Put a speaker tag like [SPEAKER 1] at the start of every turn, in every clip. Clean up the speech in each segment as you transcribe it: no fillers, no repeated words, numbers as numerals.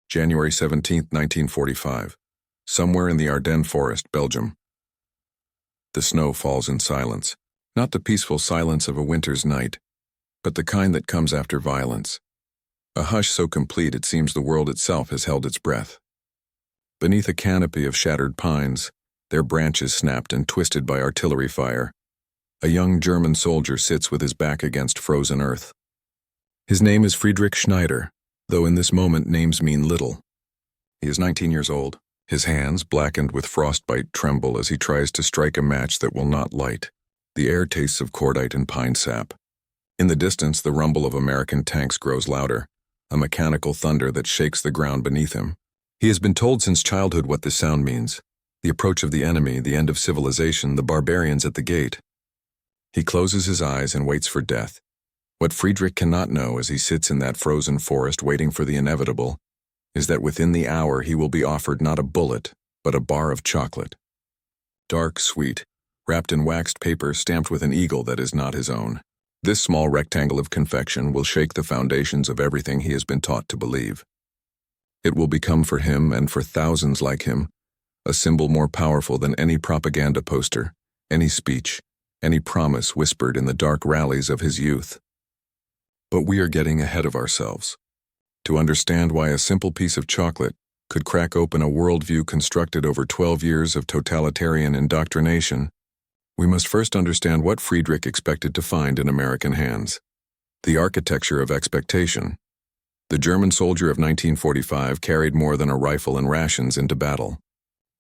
[SPEAKER 1] January 17, 1945. Somewhere in the Ardennes forest, Belgium. The snow falls in silence. Not the peaceful silence of a winter's night, but the kind that comes after violence. A hush so complete it seems the world itself has held its breath. Beneath a canopy of shattered pines, their branches snapped and twisted by artillery fire, a young German soldier sits with his back against frozen earth. His name is Friedrich Schneider, though in this moment names mean little. He is 19 years old. His hands, blackened with frostbite, tremble as he tries to strike a match that will not light. The air tastes of cordite and pine sap. In the distance, the rumble of American tanks grows louder, a mechanical thunder that shakes the ground beneath him. He has been told since childhood what this sound means: the approach of the enemy, the end of civilization, the barbarians at the gate. He closes his eyes and waits for death. What Friedrich cannot know as he sits in that frozen forest waiting for the inevitable is that within the hour he will be offered not a bullet, but a bar of chocolate. Dark, sweet, wrapped in waxed paper stamped with an eagle that is not his own. This small rectangle of confection will shake the foundations of everything he has been taught to believe. It will become for him, and for thousands like him, a symbol more powerful than any propaganda poster, any speech, any promise whispered in the dark rallies of his youth. But we are getting ahead of ourselves. To understand why a simple piece of chocolate could crack open a worldview constructed over 12 years of totalitarian indoctrination, we must first understand what Friedrich expected to find in American hands. The architecture of expectation. The German soldier of 1945 carried more than a rifle and rations into battle.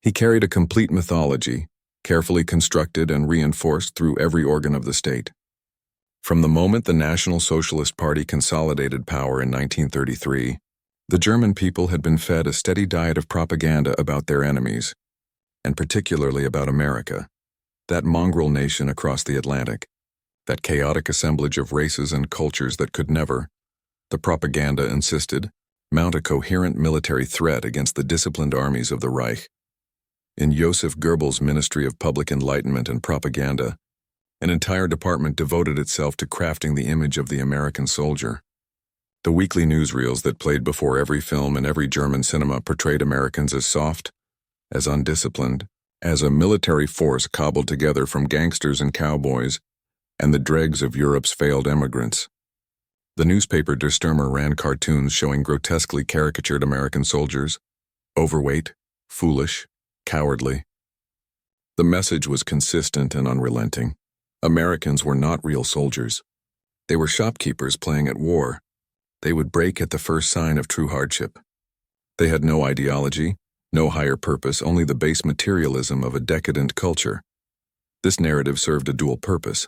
[SPEAKER 1] He carried a complete mythology, carefully constructed and reinforced through every organ of the state. From the moment the National Socialist Party consolidated power in 1933, the German people had been fed a steady diet of propaganda about their enemies, and particularly about America, that mongrel nation across the Atlantic, that chaotic assemblage of races and cultures that could never, the propaganda insisted, mount a coherent military threat against the disciplined armies of the Reich. In Joseph Goebbels' Ministry of Public Enlightenment and Propaganda, an entire department devoted itself to crafting the image of the American soldier. The weekly newsreels that played before every film in every German cinema portrayed Americans as soft, as undisciplined, as a military force cobbled together from gangsters and cowboys, and the dregs of Europe's failed emigrants. The newspaper Der Stürmer ran cartoons showing grotesquely caricatured American soldiers, overweight, foolish, cowardly. The message was consistent and unrelenting. Americans were not real soldiers. They were shopkeepers playing at war. They would break at the first sign of true hardship. They had no ideology, no higher purpose, only the base materialism of a decadent culture. This narrative served a dual purpose.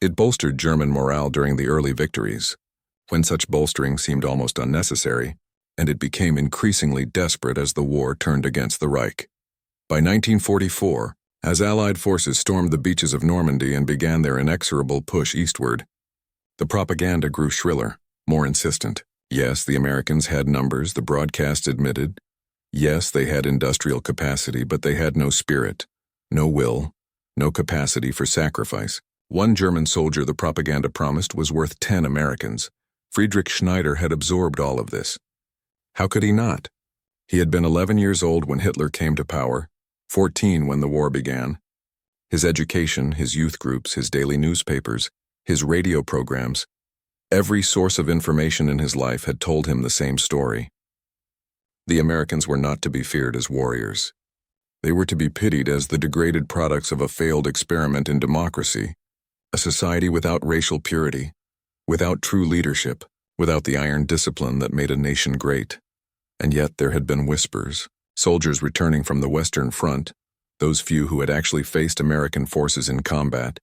[SPEAKER 1] It bolstered German morale during the early victories, when such bolstering seemed almost unnecessary, and it became increasingly desperate as the war turned against the Reich. By 1944, as Allied forces stormed the beaches of Normandy and began their inexorable push eastward, the propaganda grew shriller, more insistent. Yes, the Americans had numbers, the broadcast admitted. Yes, they had industrial capacity, but they had no spirit, no will, no capacity for sacrifice. One German soldier the propaganda promised was worth 10 Americans. Friedrich Schneider had absorbed all of this. How could he not? He had been 11 years old when Hitler came to power, 14 when the war began. His education, his youth groups, his daily newspapers, his radio programs, every source of information in his life had told him the same story. The Americans were not to be feared as warriors. They were to be pitied as the degraded products of a failed experiment in democracy, a society without racial purity, without true leadership, without the iron discipline that made a nation great. And yet there had been whispers. Soldiers returning from the Western Front, those few who had actually faced American forces in combat,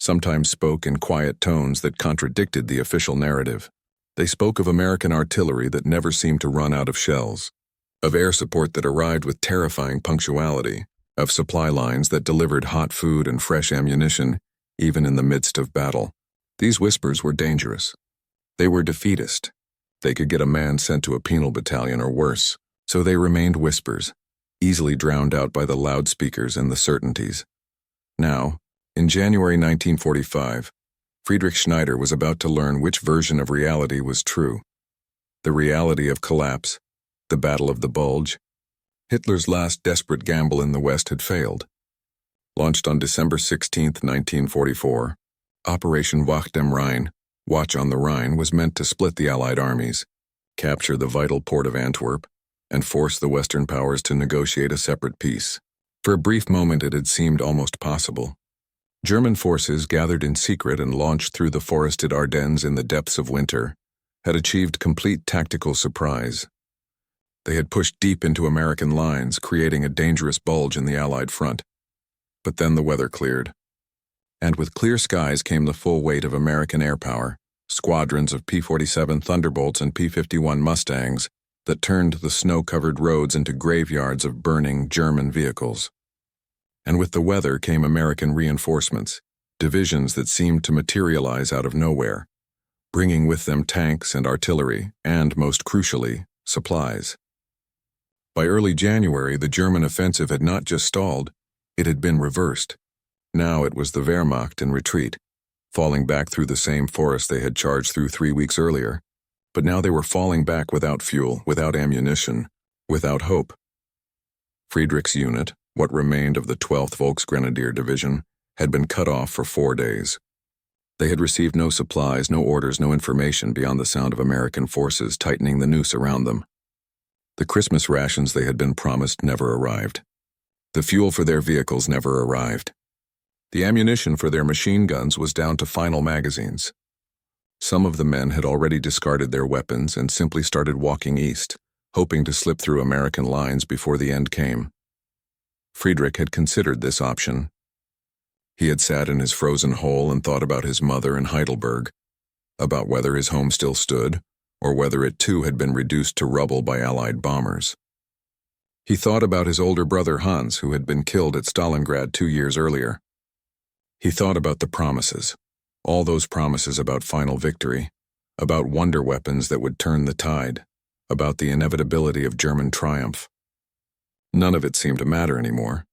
[SPEAKER 1] sometimes spoke in quiet tones that contradicted the official narrative. They spoke of American artillery that never seemed to run out of shells, of air support that arrived with terrifying punctuality, of supply lines that delivered hot food and fresh ammunition, even in the midst of battle. These whispers were dangerous. They were defeatist. They could get a man sent to a penal battalion or worse. So they remained whispers, easily drowned out by the loudspeakers and the certainties. Now, in January 1945, Friedrich Schneider was about to learn which version of reality was true. The reality of collapse, The Battle of the Bulge. Hitler's last desperate gamble in the West had failed. Launched on December 16, 1944, Operation Wacht am Rhein, Watch on the Rhine, was meant to split the Allied armies, capture the vital port of Antwerp, and force the Western powers to negotiate a separate peace. For a brief moment it had seemed almost possible. German forces, gathered in secret and launched through the forested Ardennes in the depths of winter, had achieved complete tactical surprise. They had pushed deep into American lines, creating a dangerous bulge in the Allied front. But then the weather cleared. And with clear skies came the full weight of American air power, squadrons of P-47 Thunderbolts and P-51 Mustangs that turned the snow-covered roads into graveyards of burning German vehicles. And with the weather came American reinforcements, divisions that seemed to materialize out of nowhere, bringing with them tanks and artillery and, most crucially, supplies. By early January, the German offensive had not just stalled, it had been reversed. Now it was the Wehrmacht in retreat, falling back through the same forest they had charged through 3 weeks earlier. But now they were falling back without fuel, without ammunition, without hope. Friedrich's unit, what remained of the 12th Volksgrenadier Division, had been cut off for 4 days. They had received no supplies, no orders, no information beyond the sound of American forces tightening the noose around them. The Christmas rations they had been promised never arrived. The fuel for their vehicles never arrived. The ammunition for their machine guns was down to final magazines. Some of the men had already discarded their weapons and simply started walking east, hoping to slip through American lines before the end came. Friedrich had considered this option. He had sat in his frozen hole and thought about his mother in Heidelberg, about whether his home still stood, or whether it too had been reduced to rubble by Allied bombers. He thought about his older brother Hans, who had been killed at Stalingrad 2 years earlier. He thought about the promises, all those promises about final victory, about wonder weapons that would turn the tide, about the inevitability of German triumph. None of it seemed to matter anymore.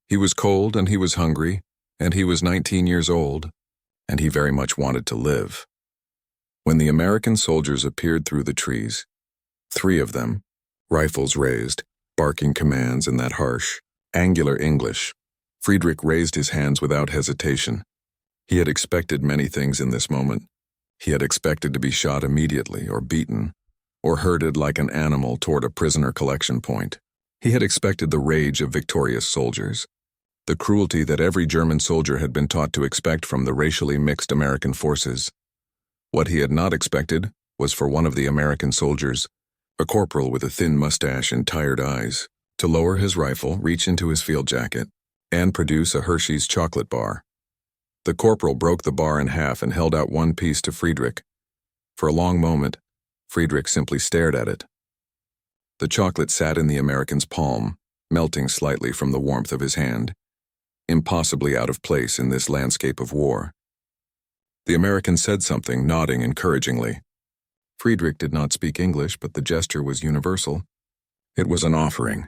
[SPEAKER 1] He was cold and he was hungry, and he was 19 years old, and he very much wanted to live. When the American soldiers appeared through the trees, 3 of them, rifles raised, barking commands in that harsh, angular English, Friedrich raised his hands without hesitation. He had expected many things in this moment. He had expected to be shot immediately or beaten, or herded like an animal toward a prisoner collection point. He had expected the rage of victorious soldiers, the cruelty that every German soldier had been taught to expect from the racially mixed American forces. What he had not expected was for one of the American soldiers, a corporal with a thin mustache and tired eyes, to lower his rifle, reach into his field jacket, and produce a Hershey's chocolate bar. The corporal broke the bar in half and held out one piece to Friedrich. For a long moment, Friedrich simply stared at it. The chocolate sat in the American's palm, melting slightly from the warmth of his hand, impossibly out of place in this landscape of war. The American said something, nodding encouragingly. Friedrich did not speak English, but the gesture was universal. It was an offering,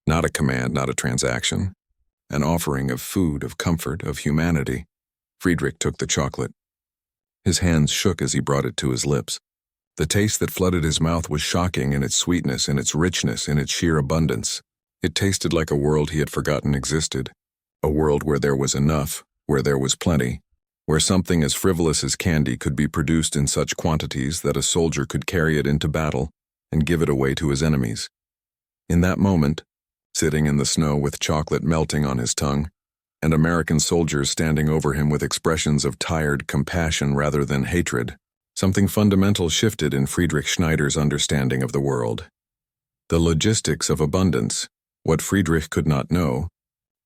[SPEAKER 1] not a command, not a transaction. An offering of food, of comfort, of humanity. Friedrich took the chocolate. His hands shook as he brought it to his lips. The taste that flooded his mouth was shocking in its sweetness, in its richness, in its sheer abundance. It tasted like a world he had forgotten existed. A world where there was enough, where there was plenty, where something as frivolous as candy could be produced in such quantities that a soldier could carry it into battle and give it away to his enemies. In that moment, sitting in the snow with chocolate melting on his tongue, and American soldiers standing over him with expressions of tired compassion rather than hatred, something fundamental shifted in Friedrich Schneider's understanding of the world. The logistics of abundance, what Friedrich could not know,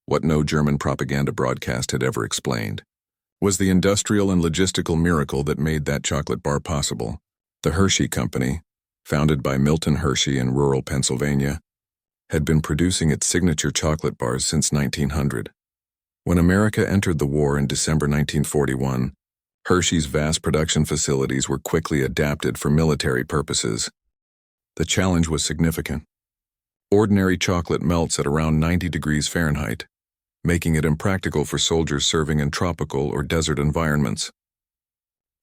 [SPEAKER 1] what no German propaganda broadcast had ever explained, was the industrial and logistical miracle that made that chocolate bar possible. The Hershey Company, founded by Milton Hershey in rural Pennsylvania, had been producing its signature chocolate bars since 1900. When America entered the war in December 1941, Hershey's vast production facilities were quickly adapted for military purposes. The challenge was significant. Ordinary chocolate melts at around 90 degrees Fahrenheit, making it impractical for soldiers serving in tropical or desert environments.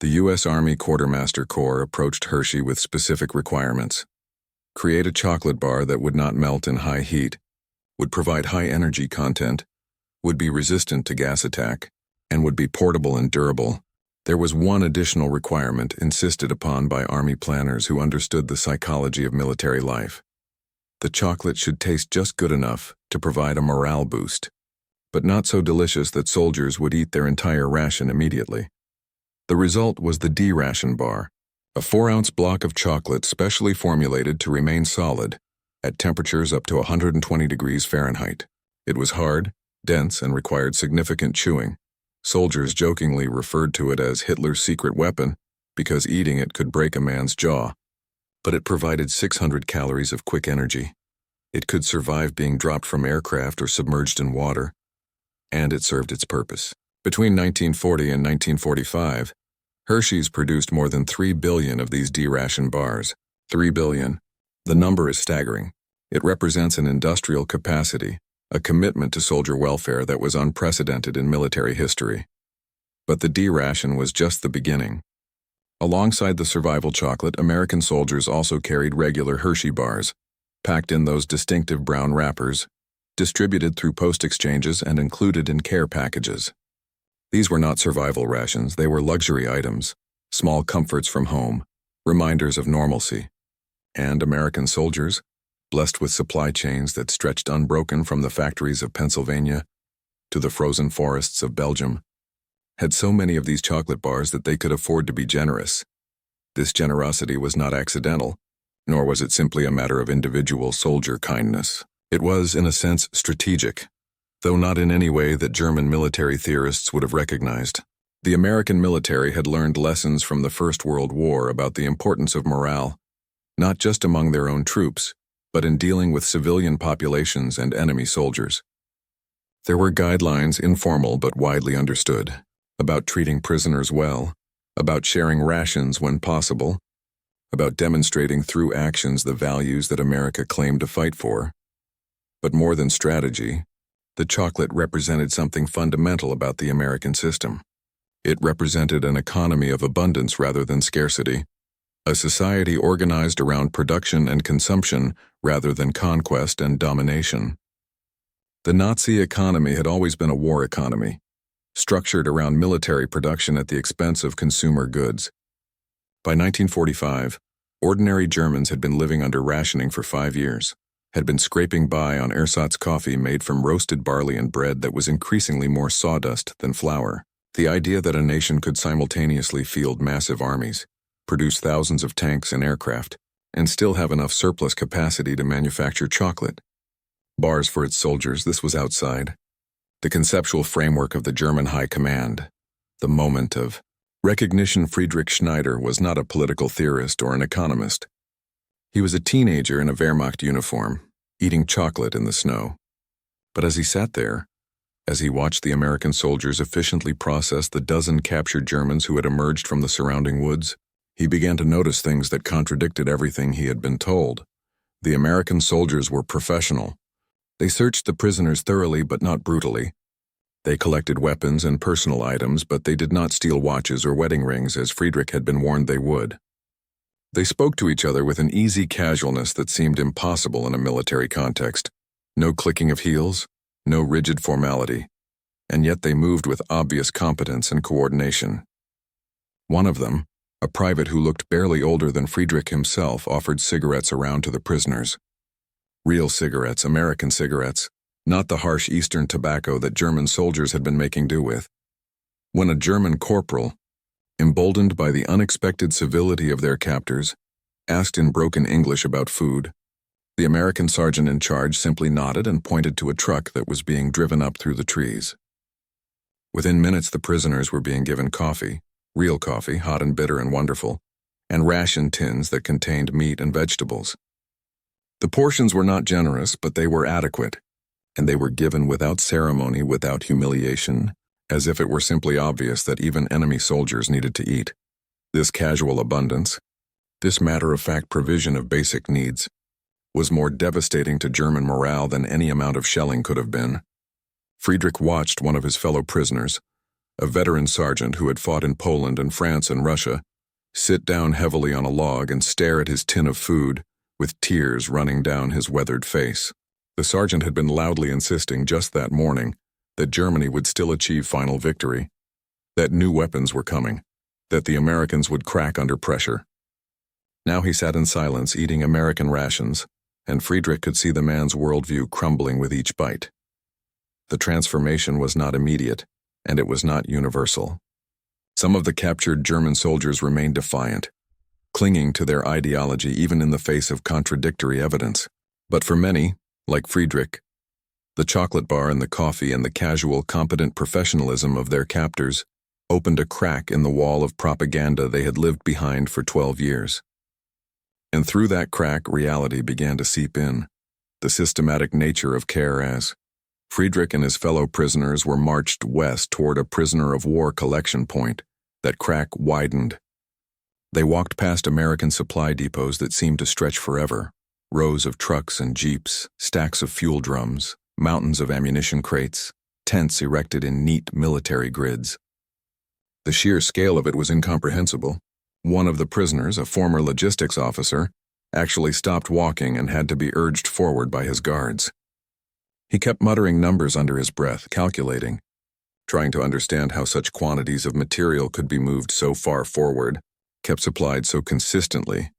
[SPEAKER 1] The U.S. Army Quartermaster Corps approached Hershey with specific requirements. Create a chocolate bar that would not melt in high heat, would provide high energy content, would be resistant to gas attack, and would be portable and durable. There was one additional requirement insisted upon by Army planners who understood the psychology of military life. The chocolate should taste just good enough to provide a morale boost, but not so delicious that soldiers would eat their entire ration immediately. The result was the D-ration bar, a 4-ounce block of chocolate specially formulated to remain solid at temperatures up to 120 degrees Fahrenheit. It was hard, dense, and required significant chewing. Soldiers jokingly referred to it as Hitler's secret weapon because eating it could break a man's jaw. But it provided 600 calories of quick energy. It could survive being dropped from aircraft or submerged in water, and it served its purpose. Between 1940 and 1945, Hershey's produced more than 3 billion of these D-ration bars. 3 billion. The number is staggering. It represents an industrial capacity, a commitment to soldier welfare that was unprecedented in military history. But the D-ration was just the beginning. Alongside the survival chocolate, American soldiers also carried regular Hershey bars, packed in those distinctive brown wrappers, distributed through post exchanges and included in care packages. These were not survival rations, they were luxury items, small comforts from home, reminders of normalcy. And American soldiers, blessed with supply chains that stretched unbroken from the factories of Pennsylvania to the frozen forests of Belgium, had so many of these chocolate bars that they could afford to be generous. This generosity was not accidental, nor was it simply a matter of individual soldier kindness. It was, in a sense, strategic, though not in any way that German military theorists would have recognized. The American military had learned lessons from the First World War about the importance of morale, not just among their own troops, but in dealing with civilian populations and enemy soldiers. There were guidelines, informal but widely understood, about treating prisoners well, about sharing rations when possible, about demonstrating through actions the values that America claimed to fight for. But more than strategy, the chocolate represented something fundamental about the American system. It represented an economy of abundance rather than scarcity, a society organized around production and consumption rather than conquest and domination. The Nazi economy had always been a war economy, structured around military production at the expense of consumer goods. By 1945, ordinary Germans had been living under rationing for 5 years, had been scraping by on ersatz coffee made from roasted barley and bread that was increasingly more sawdust than flour. The idea that a nation could simultaneously field massive armies, produce thousands of tanks and aircraft, and still have enough surplus capacity to manufacture chocolate bars for its soldiers, this was outside the conceptual framework of the German High Command. The moment of recognition. Friedrich Schneider was not a political theorist or an economist. He was a teenager in a Wehrmacht uniform, eating chocolate in the snow. But as he sat there, as he watched the American soldiers efficiently process the dozen captured Germans who had emerged from the surrounding woods, he began to notice things that contradicted everything he had been told. The American soldiers were professional. They searched the prisoners thoroughly but not brutally. They collected weapons and personal items, but they did not steal watches or wedding rings as Friedrich had been warned they would. They spoke to each other with an easy casualness that seemed impossible in a military context. No clicking of heels, no rigid formality, and yet they moved with obvious competence and coordination. One of them, a private who looked barely older than Friedrich himself, offered cigarettes around to the prisoners. Real cigarettes, American cigarettes, not the harsh Eastern tobacco that German soldiers had been making do with. When a German corporal, emboldened by the unexpected civility of their captors, asked in broken English about food, the American sergeant in charge simply nodded and pointed to a truck that was being driven up through the trees. Within minutes, the prisoners were being given coffee, real coffee, hot and bitter and wonderful, and ration tins that contained meat and vegetables. The portions were not generous, but they were adequate, and they were given without ceremony, without humiliation, as if it were simply obvious that even enemy soldiers needed to eat. This casual abundance, this matter-of-fact provision of basic needs, was more devastating to German morale than any amount of shelling could have been. Friedrich watched one of his fellow prisoners, a veteran sergeant who had fought in Poland and France and Russia, sit down heavily on a log and stare at his tin of food, with tears running down his weathered face. The sergeant had been loudly insisting just that morning that Germany would still achieve final victory, that new weapons were coming, that the Americans would crack under pressure. Now he sat in silence eating American rations, and Friedrich could see the man's worldview crumbling with each bite. The transformation was not immediate, and it was not universal. Some of the captured German soldiers remained defiant, clinging to their ideology even in the face of contradictory evidence. But for many, like Friedrich, the chocolate bar and the coffee and the casual, competent professionalism of their captors opened a crack in the wall of propaganda they had lived behind for 12 years. And through that crack, reality began to seep in, the systematic nature of care as Friedrich and his fellow prisoners were marched west toward a prisoner of war collection point. That crack widened. They walked past American supply depots that seemed to stretch forever, rows of trucks and jeeps, stacks of fuel drums, mountains of ammunition crates, tents erected in neat military grids. The sheer scale of it was incomprehensible. One of the prisoners, a former logistics officer, actually stopped walking and had to be urged forward by his guards. He kept muttering numbers under his breath, calculating, trying to understand how such quantities of material could be moved so far forward, kept supplied so consistently.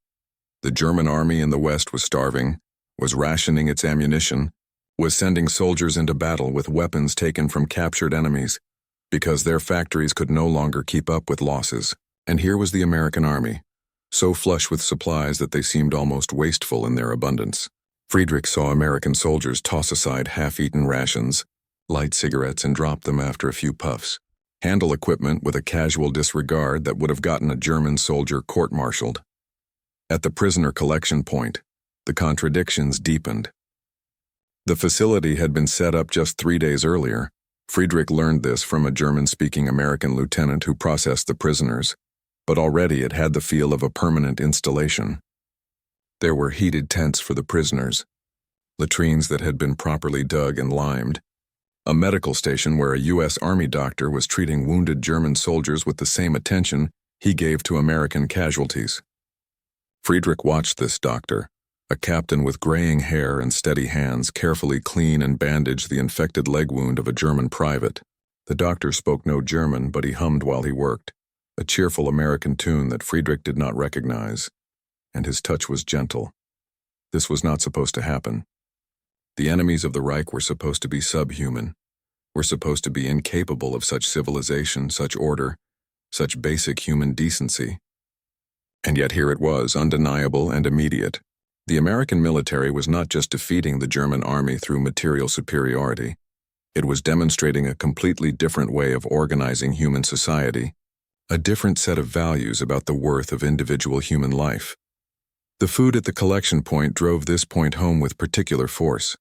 [SPEAKER 1] The German army in the West was starving, was rationing its ammunition, was sending soldiers into battle with weapons taken from captured enemies, because their factories could no longer keep up with losses. And here was the American army, so flush with supplies that they seemed almost wasteful in their abundance. Friedrich saw American soldiers toss aside half-eaten rations, light cigarettes, and drop them after a few puffs, handle equipment with a casual disregard that would have gotten a German soldier court-martialed. At the prisoner collection point, the contradictions deepened. The facility had been set up just 3 days earlier. Friedrich learned this from a German-speaking American lieutenant who processed the prisoners, but already it had the feel of a permanent installation. There were heated tents for the prisoners, latrines that had been properly dug and limed, a medical station where a U.S. Army doctor was treating wounded German soldiers with the same attention he gave to American casualties. Friedrich watched this doctor, a captain with graying hair and steady hands, carefully clean and bandage the infected leg wound of a German private. The doctor spoke no German, but he hummed while he worked, a cheerful American tune that Friedrich did not recognize, and his touch was gentle. This was not supposed to happen. The enemies of the Reich were supposed to be subhuman, were supposed to be incapable of such civilization, such order, such basic human decency. And yet here it was, undeniable and immediate. The American military was not just defeating the German army through material superiority. It was demonstrating a completely different way of organizing human society, a different set of values about the worth of individual human life. The food at the collection point drove this point home with particular force.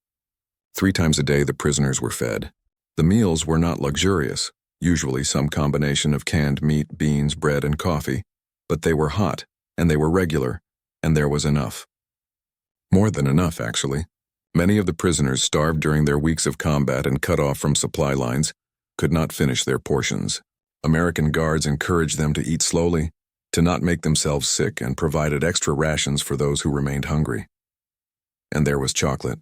[SPEAKER 1] 3 times a day the prisoners were fed. The meals were not luxurious, usually some combination of canned meat, beans, bread, and coffee, but they were hot, and they were regular, and there was enough. More than enough, actually. Many of the prisoners, starved during their weeks of combat and cut off from supply lines, could not finish their portions. American guards encouraged them to eat slowly, to not make themselves sick, and provided extra rations for those who remained hungry. And there was chocolate.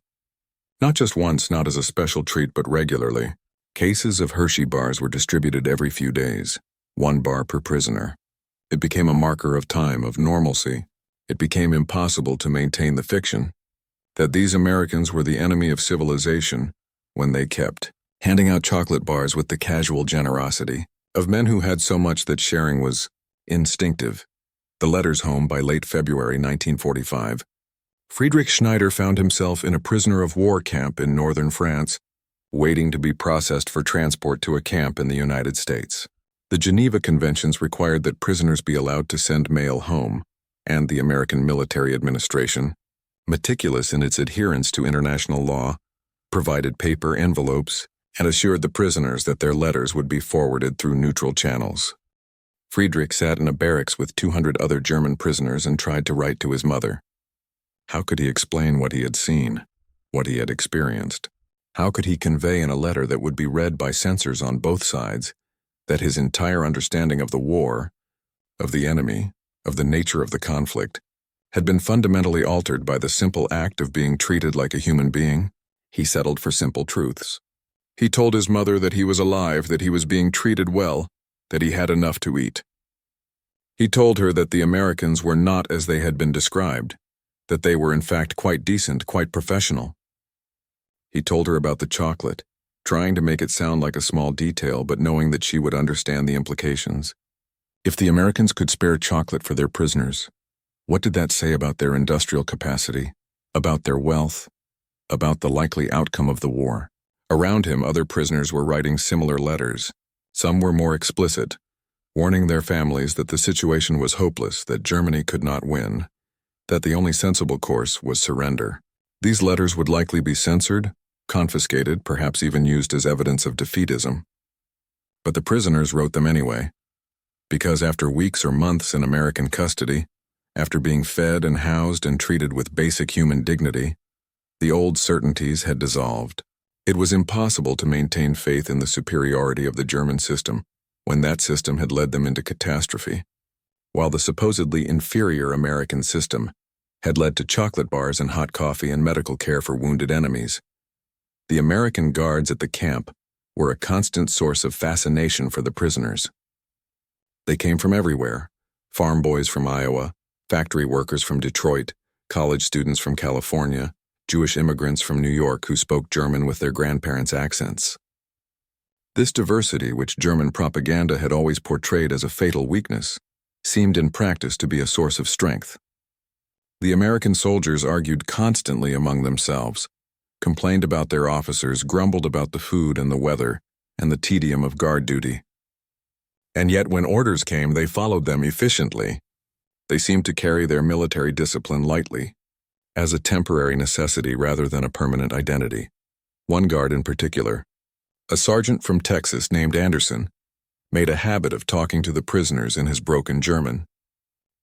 [SPEAKER 1] Not just once, not as a special treat, but regularly. Cases of Hershey bars were distributed every few days, 1 bar per prisoner. It became a marker of time, of normalcy. It became impossible to maintain the fiction that these Americans were the enemy of civilization when they kept handing out chocolate bars with the casual generosity of men who had so much that sharing was instinctive. The letters home by late February 1945. Friedrich Schneider found himself in a prisoner of war camp in northern France, waiting to be processed for transport to a camp in the United States. The Geneva Conventions required that prisoners be allowed to send mail home, and the American military administration, meticulous in its adherence to international law, provided paper envelopes and assured the prisoners that their letters would be forwarded through neutral channels. Friedrich sat in a barracks with 200 other German prisoners and tried to write to his mother. How could he explain what he had seen, what he had experienced? How could he convey in a letter that would be read by censors on both sides that his entire understanding of the war, of the enemy, of the nature of the conflict, had been fundamentally altered by the simple act of being treated like a human being, he settled for simple truths. He told his mother that he was alive, that he was being treated well, that he had enough to eat. He told her that the Americans were not as they had been described, that they were in fact quite decent, quite professional. He told her about the chocolate, trying to make it sound like a small detail, but knowing that she would understand the implications. If the Americans could spare chocolate for their prisoners, what did that say about their industrial capacity, about their wealth, about the likely outcome of the war? Around him, other prisoners were writing similar letters. Some were more explicit, warning their families that the situation was hopeless, that Germany could not win, that the only sensible course was surrender. These letters would likely be censored, confiscated, perhaps even used as evidence of defeatism. But the prisoners wrote them anyway, because after weeks or months in American custody, after being fed and housed and treated with basic human dignity, the old certainties had dissolved. It was impossible to maintain faith in the superiority of the German system when that system had led them into catastrophe, while the supposedly inferior American system had led to chocolate bars and hot coffee and medical care for wounded enemies. The American guards at the camp were a constant source of fascination for the prisoners. They came from everywhere: farm boys from Iowa, factory workers from Detroit, college students from California, Jewish immigrants from New York who spoke German with their grandparents' accents. This diversity, which German propaganda had always portrayed as a fatal weakness, seemed in practice to be a source of strength. The American soldiers argued constantly among themselves, complained about their officers, grumbled about the food and the weather, and the tedium of guard duty. And yet when orders came, they followed them efficiently. They seemed to carry their military discipline lightly, as a temporary necessity rather than a permanent identity. One guard in particular, a sergeant from Texas named Anderson, made a habit of talking to the prisoners in his broken German.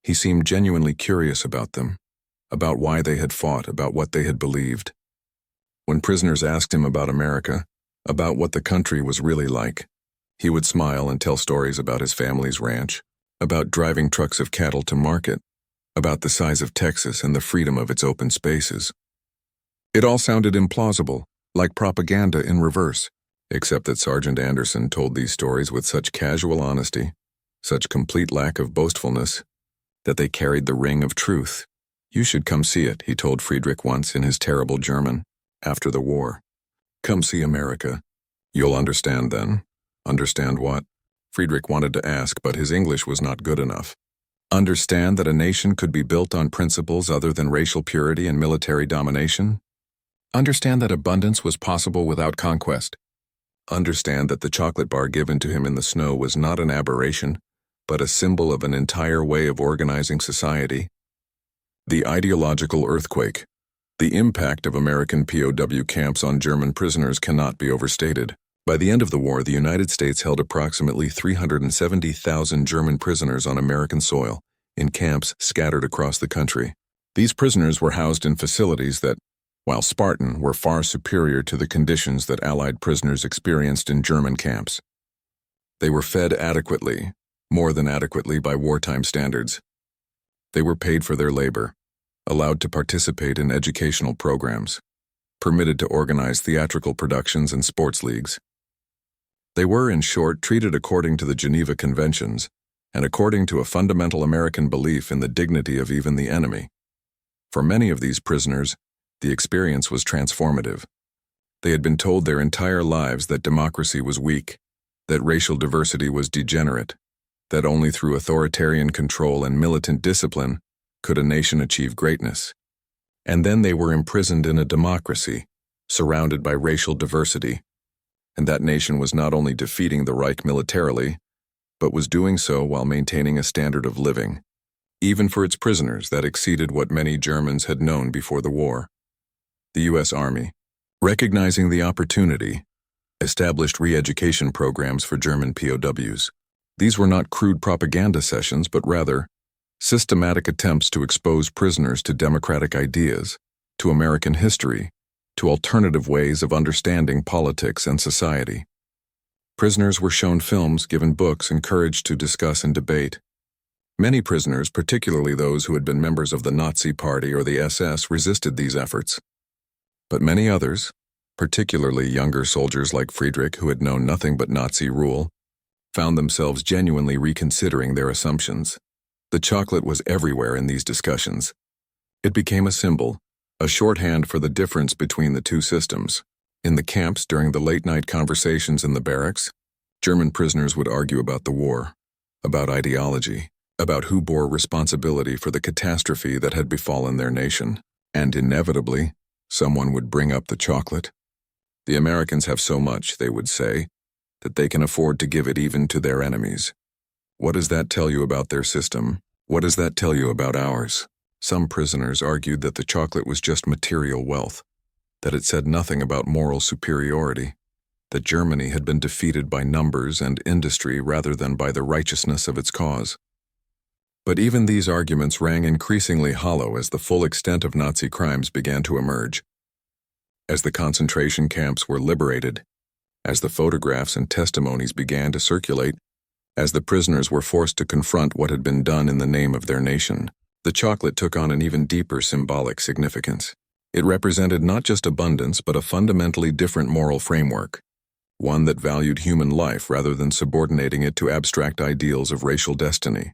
[SPEAKER 1] He seemed genuinely curious about them, about why they had fought, about what they had believed. When prisoners asked him about America, about what the country was really like, he would smile and tell stories about his family's ranch, about driving trucks of cattle to market, about the size of Texas and the freedom of its open spaces. It all sounded implausible, like propaganda in reverse, except that Sergeant Anderson told these stories with such casual honesty, such complete lack of boastfulness, that they carried the ring of truth. "You should come see it," he told Friedrich once in his terrible German, after the war. "Come see America. You'll understand then." Understand what? Friedrich wanted to ask, but his English was not good enough. Understand that a nation could be built on principles other than racial purity and military domination? Understand that abundance was possible without conquest? Understand that the chocolate bar given to him in the snow was not an aberration, but a symbol of an entire way of organizing society? The ideological earthquake. The impact of American POW camps on German prisoners cannot be overstated. By the end of the war, the United States held approximately 370,000 German prisoners on American soil, in camps scattered across the country. These prisoners were housed in facilities that, while Spartan, were far superior to the conditions that Allied prisoners experienced in German camps. They were fed adequately, more than adequately by wartime standards. They were paid for their labor, allowed to participate in educational programs, permitted to organize theatrical productions and sports leagues. They were, in short, treated according to the Geneva Conventions and according to a fundamental American belief in the dignity of even the enemy. For many of these prisoners, the experience was transformative. They had been told their entire lives that democracy was weak, that racial diversity was degenerate, that only through authoritarian control and militant discipline could a nation achieve greatness. And then they were imprisoned in a democracy, surrounded by racial diversity. And that nation was not only defeating the Reich militarily, but was doing so while maintaining a standard of living, even for its prisoners, that exceeded what many Germans had known before the war. The U.S. Army, recognizing the opportunity, established re-education programs for German POWs. These were not crude propaganda sessions, but rather systematic attempts to expose prisoners to democratic ideas, to American history, to alternative ways of understanding politics and society. Prisoners were shown films, given books, encouraged to discuss and debate. Many prisoners, particularly those who had been members of the Nazi Party or the SS, resisted these efforts. But many others, particularly younger soldiers like Friedrich who had known nothing but Nazi rule, found themselves genuinely reconsidering their assumptions. The chocolate was everywhere in these discussions. It became a symbol, a shorthand for the difference between the two systems. In the camps during the late-night conversations in the barracks, German prisoners would argue about the war, about ideology, about who bore responsibility for the catastrophe that had befallen their nation. And inevitably, someone would bring up the chocolate. The Americans have so much, they would say, that they can afford to give it even to their enemies. What does that tell you about their system? What does that tell you about ours? Some prisoners argued that the chocolate was just material wealth, that it said nothing about moral superiority, that Germany had been defeated by numbers and industry rather than by the righteousness of its cause. But even these arguments rang increasingly hollow as the full extent of Nazi crimes began to emerge. As the concentration camps were liberated, as the photographs and testimonies began to circulate, as the prisoners were forced to confront what had been done in the name of their nation, the chocolate took on an even deeper symbolic significance. It represented not just abundance but a fundamentally different moral framework, one that valued human life rather than subordinating it to abstract ideals of racial destiny.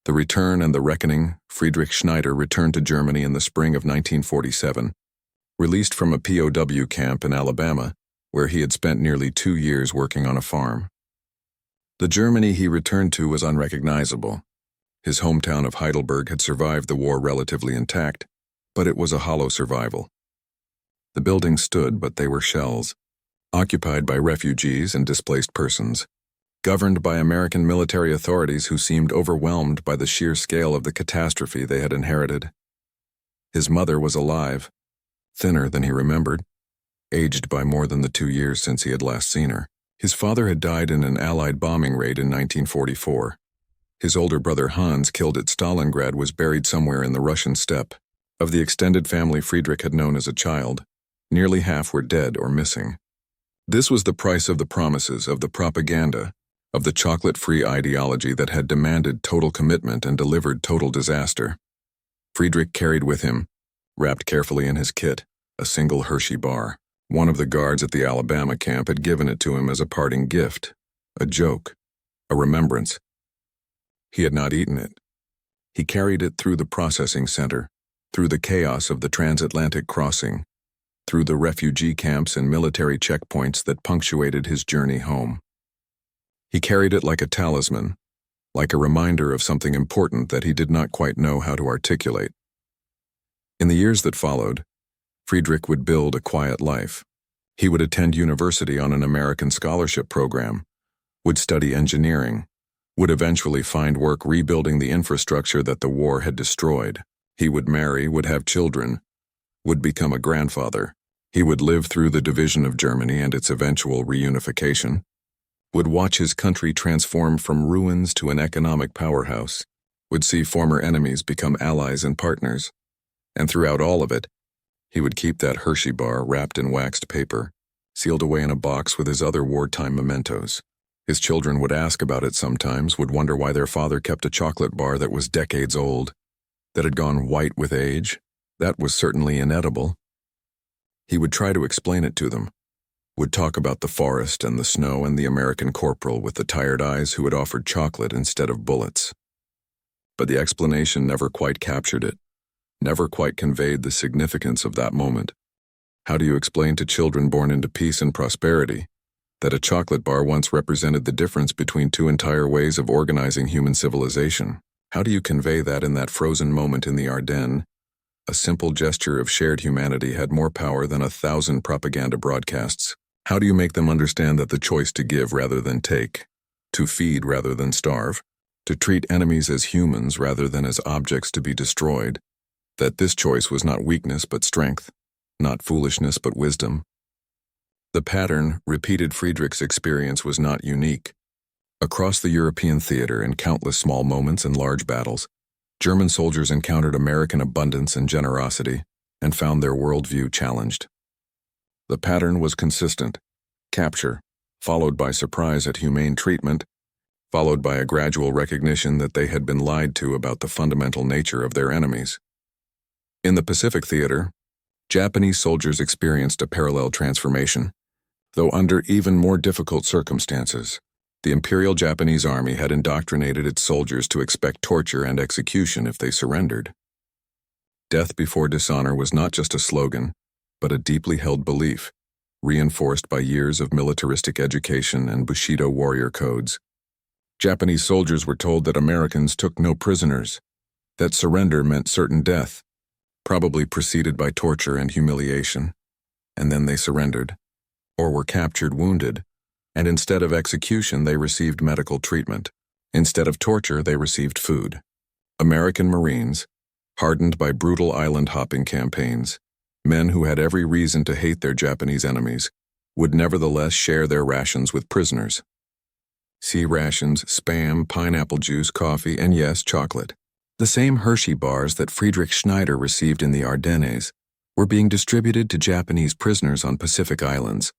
[SPEAKER 1] The Return and the Reckoning. Friedrich Schneider returned to Germany in the spring of 1947, released from a POW camp in Alabama, where he had spent nearly 2 years working on a farm. The Germany he returned to was unrecognizable. His hometown of Heidelberg had survived the war relatively intact, but it was a hollow survival. The buildings stood, but they were shells, occupied by refugees and displaced persons, governed by American military authorities who seemed overwhelmed by the sheer scale of the catastrophe they had inherited. His mother was alive, thinner than he remembered, aged by more than the 2 years since he had last seen her. His father had died in an Allied bombing raid in 1944. His older brother Hans, killed at Stalingrad, was buried somewhere in the Russian steppe. Of the extended family Friedrich had known as a child, nearly half were dead or missing. This was the price of the promises, of the propaganda, of the chocolate-free ideology that had demanded total commitment and delivered total disaster. Friedrich carried with him, wrapped carefully in his kit, a single Hershey bar. One of the guards at the Alabama camp had given it to him as a parting gift, a joke, a remembrance. He had not eaten it. He carried it through the processing center, through the chaos of the transatlantic crossing, through the refugee camps and military checkpoints that punctuated his journey home. He carried it like a talisman, like a reminder of something important that he did not quite know how to articulate. In the years that followed, Friedrich would build a quiet life. He would attend university on an American scholarship program, would study engineering, would eventually find work rebuilding the infrastructure that the war had destroyed. He would marry, would have children, would become a grandfather. He would live through the division of Germany and its eventual reunification, would watch his country transform from ruins to an economic powerhouse, would see former enemies become allies and partners, and throughout all of it, he would keep that Hershey bar wrapped in waxed paper, sealed away in a box with his other wartime mementos. His children would ask about it sometimes, would wonder why their father kept a chocolate bar that was decades old, that had gone white with age. That was certainly inedible. He would try to explain it to them, would talk about the forest and the snow and the American corporal with the tired eyes who had offered chocolate instead of bullets. But the explanation never quite captured it, never quite conveyed the significance of that moment. How do you explain to children born into peace and prosperity that a chocolate bar once represented the difference between two entire ways of organizing human civilization? How do you convey that in that frozen moment in the Ardennes, a simple gesture of shared humanity had more power than 1,000 propaganda broadcasts? How do you make them understand that the choice to give rather than take, to feed rather than starve, to treat enemies as humans rather than as objects to be destroyed, that this choice was not weakness but strength, not foolishness but wisdom? The pattern, repeated Friedrich's experience, was not unique. Across the European theater, in countless small moments and large battles, German soldiers encountered American abundance and generosity and found their worldview challenged. The pattern was consistent: capture, followed by surprise at humane treatment, followed by a gradual recognition that they had been lied to about the fundamental nature of their enemies. In the Pacific Theater, Japanese soldiers experienced a parallel transformation, though under even more difficult circumstances. The Imperial Japanese Army had indoctrinated its soldiers to expect torture and execution if they surrendered. Death before dishonor was not just a slogan, but a deeply held belief, reinforced by years of militaristic education and Bushido warrior codes. Japanese soldiers were told that Americans took no prisoners, that surrender meant certain death, probably preceded by torture and humiliation, and then they surrendered, or were captured wounded, and instead of execution they received medical treatment. Instead of torture they received food. American Marines, hardened by brutal island-hopping campaigns, men who had every reason to hate their Japanese enemies, would nevertheless share their rations with prisoners. Sea rations, Spam, pineapple juice, coffee, and yes, chocolate. The same Hershey bars that Friedrich Schneider received in the Ardennes were being distributed to Japanese prisoners on Pacific Islands.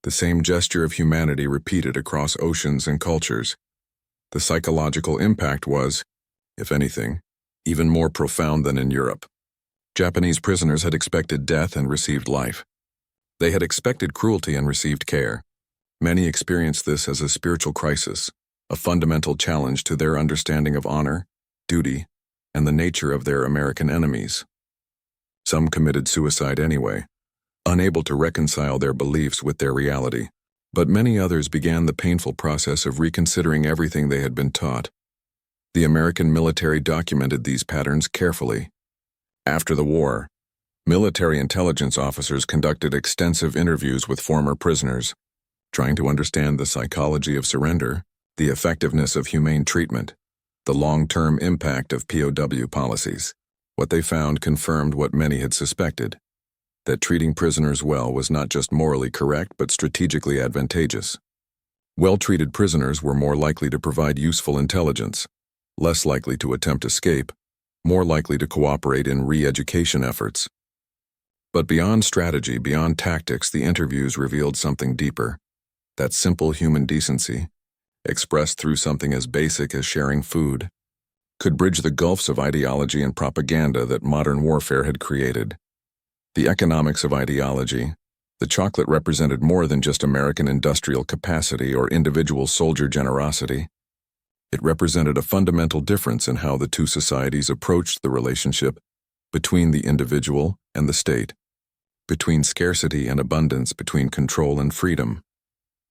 [SPEAKER 1] The same gesture of humanity repeated across oceans and cultures. The psychological impact was, if anything, even more profound than in Europe. Japanese prisoners had expected death and received life. They had expected cruelty and received care. Many experienced this as a spiritual crisis, a fundamental challenge to their understanding of honor, duty, and the nature of their American enemies. Some committed suicide anyway, unable to reconcile their beliefs with their reality, but many others began the painful process of reconsidering everything they had been taught. The American military documented these patterns carefully. After the war, military intelligence officers conducted extensive interviews with former prisoners, trying to understand the psychology of surrender, the effectiveness of humane treatment, the long-term impact of POW policies. What they found confirmed what many had suspected, that treating prisoners well was not just morally correct but strategically advantageous. Well-treated prisoners were more likely to provide useful intelligence, less likely to attempt escape, more likely to cooperate in re-education efforts. But beyond strategy, beyond tactics, the interviews revealed something deeper. That simple human decency, expressed through something as basic as sharing food, could bridge the gulfs of ideology and propaganda that modern warfare had created. The economics of ideology, the chocolate represented more than just American industrial capacity or individual soldier generosity. It represented a fundamental difference in how the two societies approached the relationship between the individual and the state, between scarcity and abundance, between control and freedom.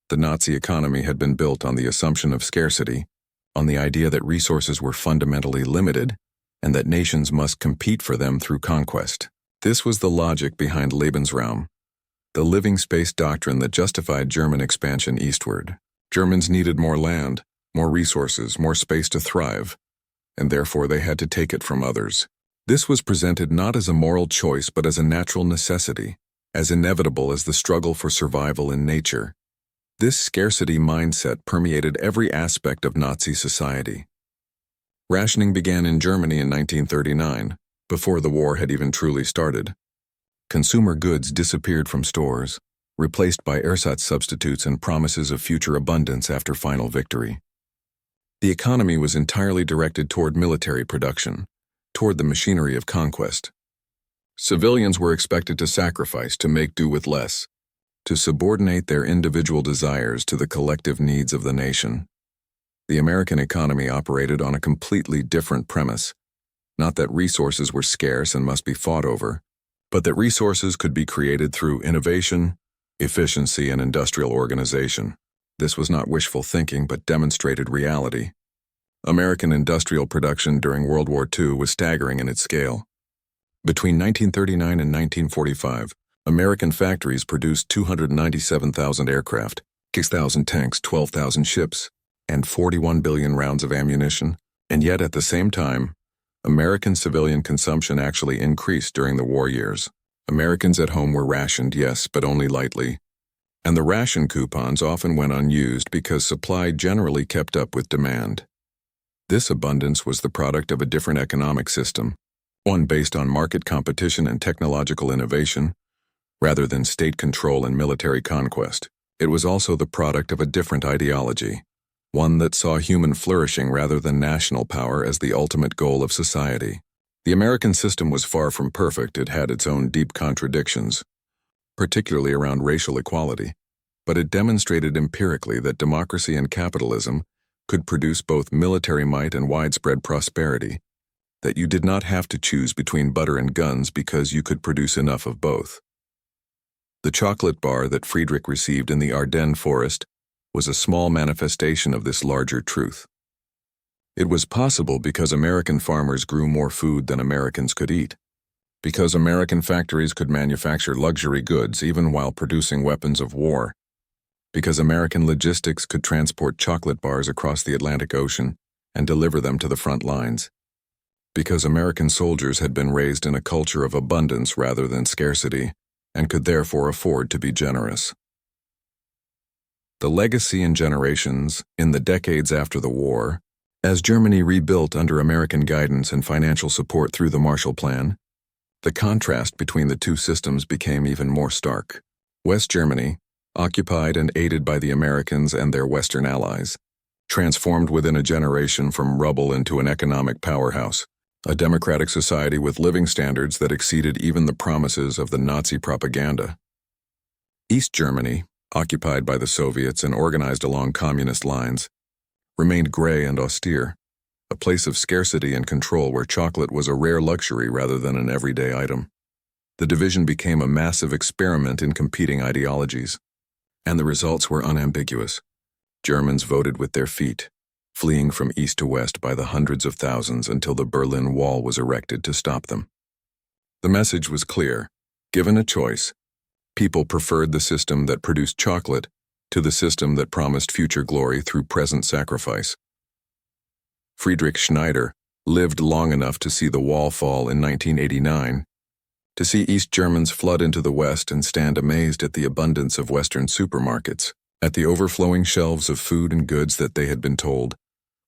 [SPEAKER 1] The Nazi economy had been built on the assumption of scarcity, on the idea that resources were fundamentally limited, and that nations must compete for them through conquest. This was the logic behind Lebensraum, the living space doctrine that justified German expansion eastward. Germans needed more land, more resources, more space to thrive, and therefore they had to take it from others. This was presented not as a moral choice but as a natural necessity, as inevitable as the struggle for survival in nature. This scarcity mindset permeated every aspect of Nazi society. Rationing began in Germany in 1939, before the war had even truly started. Consumer goods disappeared from stores, replaced by ersatz substitutes and promises of future abundance after final victory. The economy was entirely directed toward military production, toward the machinery of conquest. Civilians were expected to sacrifice to make do with less, to subordinate their individual desires to the collective needs of the nation. The American economy operated on a completely different premise, not that resources were scarce and must be fought over, but that resources could be created through innovation, efficiency, and industrial organization. This was not wishful thinking but demonstrated reality. American industrial production during World War II was staggering in its scale. Between 1939 and 1945, American factories produced 297,000 aircraft, 6,000 tanks, 12,000 ships, and 41 billion rounds of ammunition, and yet at the same time, American civilian consumption actually increased during the war years. Americans at home were rationed, yes, but only lightly, and the ration coupons often went unused because supply generally kept up with demand. This abundance was the product of a different economic system, one based on market competition and technological innovation, rather than state control and military conquest. It was also the product of a different ideology, one that saw human flourishing rather than national power as the ultimate goal of society. The American system was far from perfect. It had its own deep contradictions, particularly around racial equality, but it demonstrated empirically that democracy and capitalism could produce both military might and widespread prosperity, that you did not have to choose between butter and guns because you could produce enough of both. The chocolate bar that Friedrich received in the Ardennes forest was a small manifestation of this larger truth. It was possible because American farmers grew more food than Americans could eat, because American factories could manufacture luxury goods even while producing weapons of war, because American logistics could transport chocolate bars across the Atlantic Ocean and deliver them to the front lines, because American soldiers had been raised in a culture of abundance rather than scarcity and could therefore afford to be generous. The legacy in generations, in the decades after the war, as Germany rebuilt under American guidance and financial support through the Marshall Plan, the contrast between the two systems became even more stark. West Germany, occupied and aided by the Americans and their Western allies, transformed within a generation from rubble into an economic powerhouse, a democratic society with living standards that exceeded even the promises of the Nazi propaganda. East Germany, occupied by the Soviets and organized along communist lines, remained gray and austere, a place of scarcity and control where chocolate was a rare luxury rather than an everyday item. The division became a massive experiment in competing ideologies, and the results were unambiguous. Germans voted with their feet, fleeing from east to west by the hundreds of thousands until the Berlin Wall was erected to stop them. The message was clear. Given a choice, people preferred the system that produced chocolate to the system that promised future glory through present sacrifice. Friedrich Schneider lived long enough to see the wall fall in 1989, to see East Germans flood into the West and stand amazed at the abundance of Western supermarkets, at the overflowing shelves of food and goods that they had been told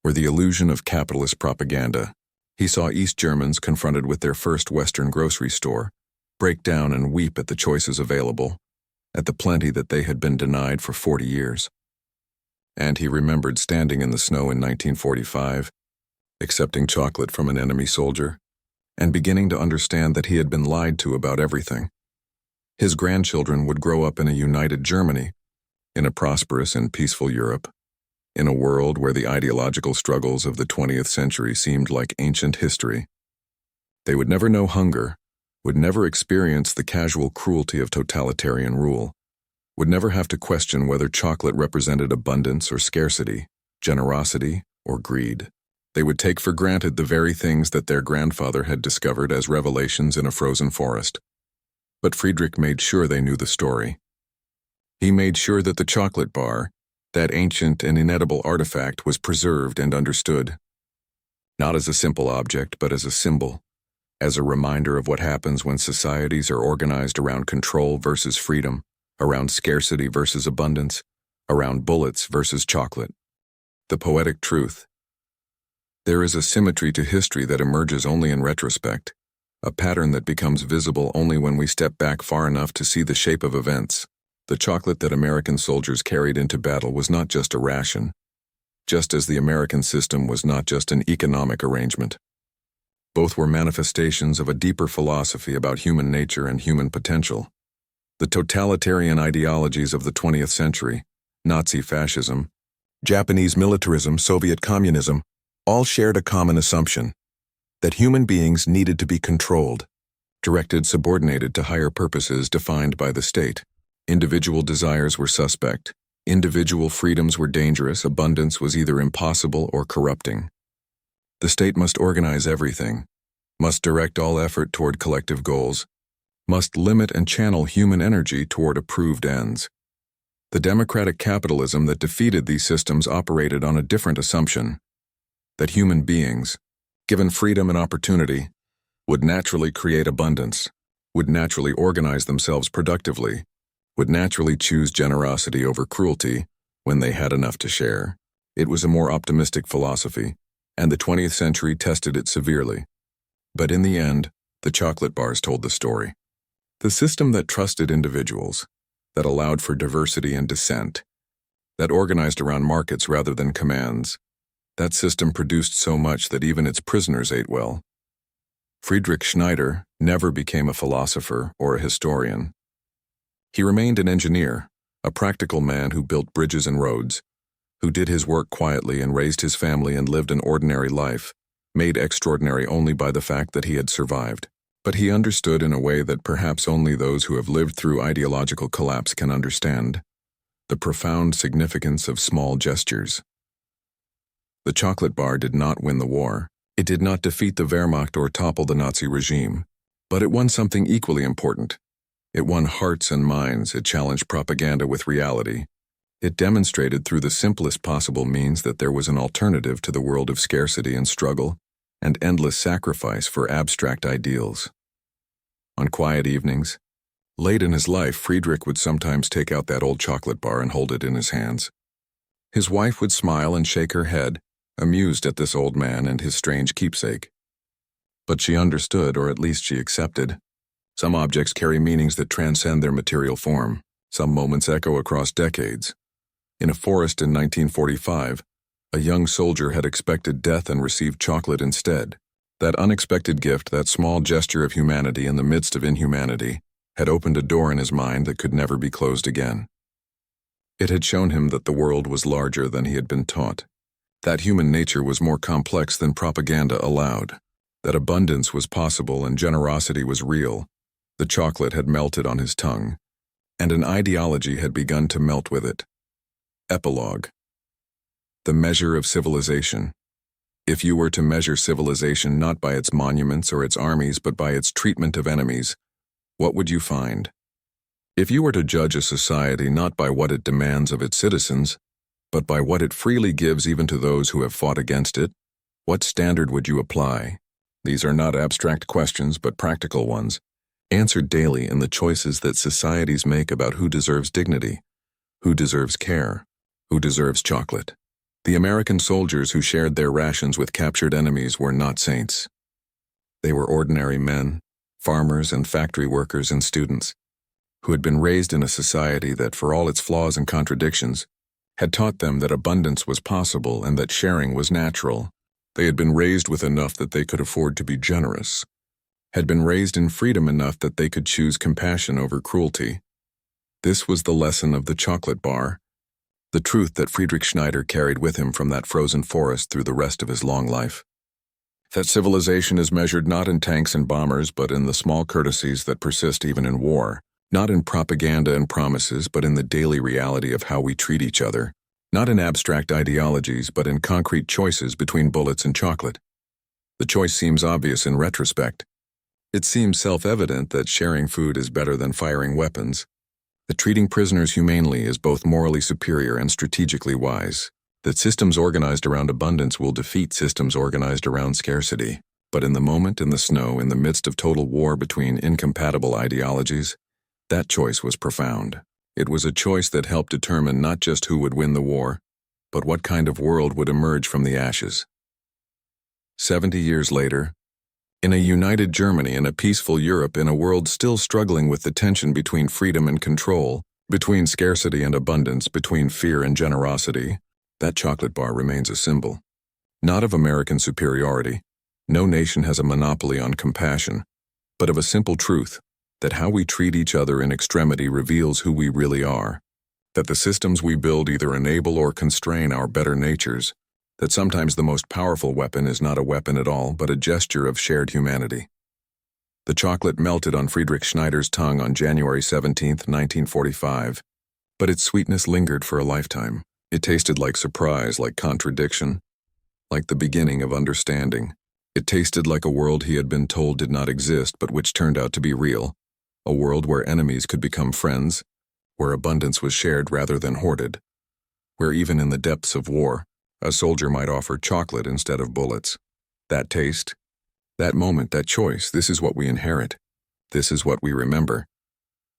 [SPEAKER 1] were the illusion of capitalist propaganda. He saw East Germans confronted with their first Western grocery store break down and weep at the choices available, at the plenty that they had been denied for 40 years. And he remembered standing in the snow in 1945, accepting chocolate from an enemy soldier, and beginning to understand that he had been lied to about everything. His grandchildren would grow up in a united Germany, in a prosperous and peaceful Europe, in a world where the ideological struggles of the 20th century seemed like ancient history. They would never know hunger, would never experience the casual cruelty of totalitarian rule, would never have to question whether chocolate represented abundance or scarcity, generosity or greed. They would take for granted the very things that their grandfather had discovered as revelations in a frozen forest. But Friedrich made sure they knew the story. He made sure that the chocolate bar, that ancient and inedible artifact, was preserved and understood, not as a simple object, but as a symbol, as a reminder of what happens when societies are organized around control versus freedom, around scarcity versus abundance, around bullets versus chocolate. The poetic truth. There is a symmetry to history that emerges only in retrospect, a pattern that becomes visible only when we step back far enough to see the shape of events. The chocolate that American soldiers carried into battle was not just a ration, just as the American system was not just an economic arrangement. Both were manifestations of a deeper philosophy about human nature and human potential. The totalitarian ideologies of the 20th century, Nazi fascism, Japanese militarism, Soviet communism, all shared a common assumption that human beings needed to be controlled, directed, subordinated to higher purposes defined by the state. Individual desires were suspect. Individual freedoms were dangerous. Abundance was either impossible or corrupting. The state must organize everything, must direct all effort toward collective goals, must limit and channel human energy toward approved ends. The democratic capitalism that defeated these systems operated on a different assumption, that human beings, given freedom and opportunity, would naturally create abundance, would naturally organize themselves productively, would naturally choose generosity over cruelty when they had enough to share. It was a more optimistic philosophy, and the 20th century tested it severely. But in the end, the chocolate bars told the story. The system that trusted individuals, that allowed for diversity and dissent, that organized around markets rather than commands. That system produced so much that even its prisoners ate well. Friedrich Schneider never became a philosopher or a historian. He remained an engineer, a practical man who built bridges and roads, who did his work quietly and raised his family and lived an ordinary life, made extraordinary only by the fact that he had survived. But he understood in a way that perhaps only those who have lived through ideological collapse can understand, the profound significance of small gestures. The chocolate bar did not win the war. It did not defeat the Wehrmacht or topple the Nazi regime. But it won something equally important. It won hearts and minds. It challenged propaganda with reality. It demonstrated through the simplest possible means that there was an alternative to the world of scarcity and struggle and endless sacrifice for abstract ideals. On quiet evenings, late in his life, Friedrich would sometimes take out that old chocolate bar and hold it in his hands. His wife would smile and shake her head, amused at this old man and his strange keepsake. But she understood, or at least she accepted. Some objects carry meanings that transcend their material form. Some moments echo across decades. In a forest in 1945, a young soldier had expected death and received chocolate instead. That unexpected gift, that small gesture of humanity in the midst of inhumanity, had opened a door in his mind that could never be closed again. It had shown him that the world was larger than he had been taught, that human nature was more complex than propaganda allowed, that abundance was possible and generosity was real. The chocolate had melted on his tongue, and an ideology had begun to melt with it. Epilogue. The measure of civilization. If you were to measure civilization not by its monuments or its armies but by its treatment of enemies, what would you find? If you were to judge a society not by what it demands of its citizens, but by what it freely gives even to those who have fought against it, what standard would you apply? These are not abstract questions but practical ones, answered daily in the choices that societies make about who deserves dignity, who deserves care, who deserves chocolate. The American soldiers who shared their rations with captured enemies were not saints. They were ordinary men, farmers and factory workers and students, who had been raised in a society that, for all its flaws and contradictions, had taught them that abundance was possible and that sharing was natural. They had been raised with enough that they could afford to be generous, had been raised in freedom enough that they could choose compassion over cruelty. This was the lesson of the chocolate bar, the truth that Friedrich Schneider carried with him from that frozen forest through the rest of his long life. That civilization is measured not in tanks and bombers, but in the small courtesies that persist even in war. Not in propaganda and promises, but in the daily reality of how we treat each other. Not in abstract ideologies, but in concrete choices between bullets and chocolate. The choice seems obvious in retrospect. It seems self-evident that sharing food is better than firing weapons, that treating prisoners humanely is both morally superior and strategically wise, that systems organized around abundance will defeat systems organized around scarcity. But in the moment, in the snow, in the midst of total war between incompatible ideologies, that choice was profound. It was a choice that helped determine not just who would win the war, but what kind of world would emerge from the ashes. 70 years later, in a united Germany, in a peaceful Europe, in a world still struggling with the tension between freedom and control, between scarcity and abundance, between fear and generosity, that chocolate bar remains a symbol. Not of American superiority. No nation has a monopoly on compassion, but of a simple truth, that how we treat each other in extremity reveals who we really are, that the systems we build either enable or constrain our better natures, that sometimes the most powerful weapon is not a weapon at all, but a gesture of shared humanity. The chocolate melted on Friedrich Schneider's tongue on January 17, 1945, but its sweetness lingered for a lifetime. It tasted like surprise, like contradiction, like the beginning of understanding. It tasted like a world he had been told did not exist, but which turned out to be real. A world where enemies could become friends, where abundance was shared rather than hoarded, where even in the depths of war, a soldier might offer chocolate instead of bullets. That taste, that moment, that choice, this is what we inherit. This is what we remember.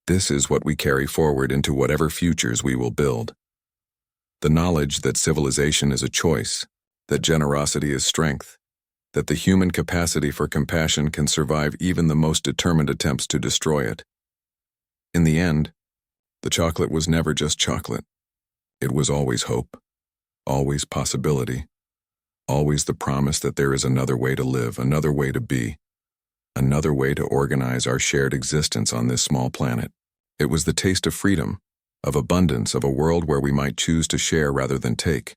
[SPEAKER 1] This is what we carry forward into whatever futures we will build. The knowledge that civilization is a choice, that generosity is strength, that the human capacity for compassion can survive even the most determined attempts to destroy it. In the end, the chocolate was never just chocolate. It was always hope, always possibility, always the promise that there is another way to live, another way to be, another way to organize our shared existence on this small planet. It was the taste of freedom, of abundance, of a world where we might choose to share rather than take,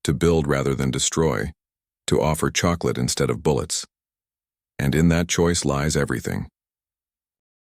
[SPEAKER 1] to build rather than destroy, to offer chocolate instead of bullets. And in that choice lies everything.